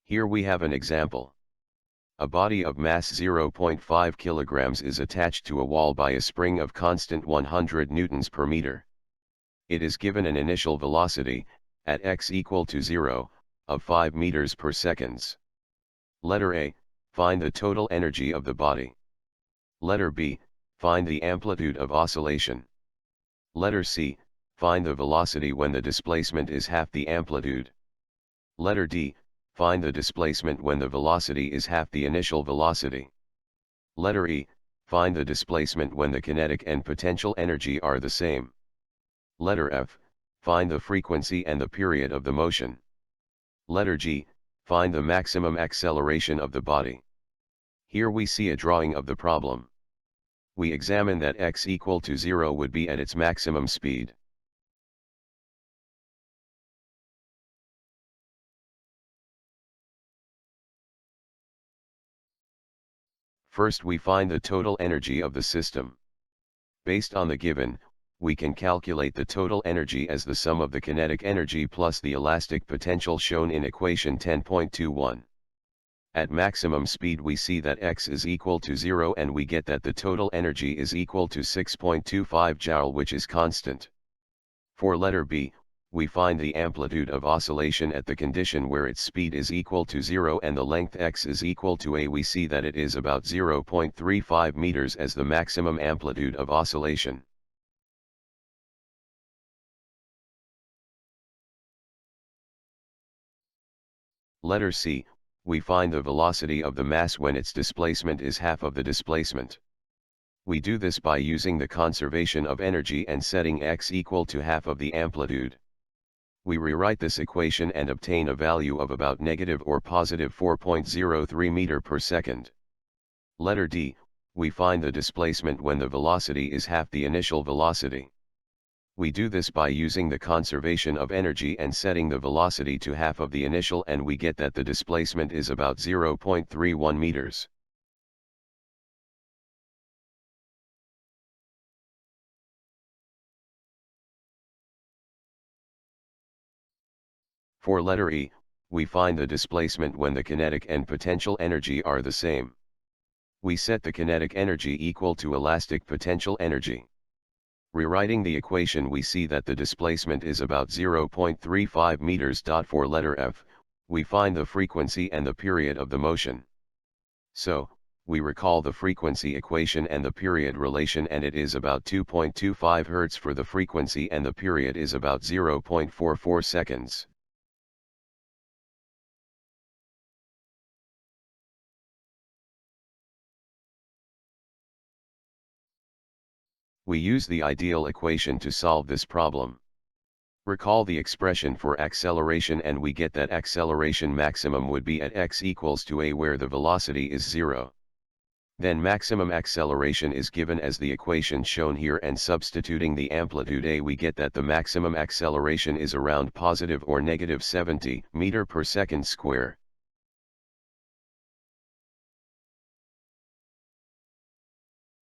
Here we have an example. A body of mass 0.5 kilograms is attached to a wall by a spring of constant 100 newtons per meter. It is given an initial velocity, at x equal to 0, of 5 meters per seconds. Letter A, find the total energy of the body. Letter B, find the amplitude of oscillation. Letter C, find the velocity when the displacement is half the amplitude. Letter D, find the displacement when the velocity is half the initial velocity. Letter E, find the displacement when the kinetic and potential energy are the same. Letter F, find the frequency and the period of the motion. Letter G, find the maximum acceleration of the body. Here we see a drawing of the problem. We examine that x equal to 0 would be at its maximum speed. First we find the total energy of the system. Based on the given, we can calculate the total energy as the sum of the kinetic energy plus the elastic potential shown in equation 10.21. At maximum speed we see that x is equal to 0 and we get that the total energy is equal to 6.25 joule, which is constant. For letter B, we find the amplitude of oscillation at the condition where its speed is equal to 0 and the length x is equal to a. We see that it is about 0.35 meters as the maximum amplitude of oscillation. Letter C, we find the velocity of the mass when its displacement is half of the displacement. We do this by using the conservation of energy and setting x equal to half of the amplitude. We rewrite this equation and obtain a value of about negative or positive 4.03 meter per second. Letter D, we find the displacement when the velocity is half the initial velocity. We do this by using the conservation of energy and setting the velocity to half of the initial, and we get that the displacement is about 0.31 meters. For letter E, we find the displacement when the kinetic and potential energy are the same. We set the kinetic energy equal to elastic potential energy. Rewriting the equation we see that the displacement is about 0.35 meters. For letter F, we find the frequency and the period of the motion. So, we recall the frequency equation and the period relation, and it is about 2.25 Hz for the frequency and the period is about 0.44 seconds. We use the ideal equation to solve this problem. Recall the expression for acceleration and we get that acceleration maximum would be at x equals to a, where the velocity is 0. Then maximum acceleration is given as the equation shown here, and substituting the amplitude a we get that the maximum acceleration is around positive or negative 70 meter per second square.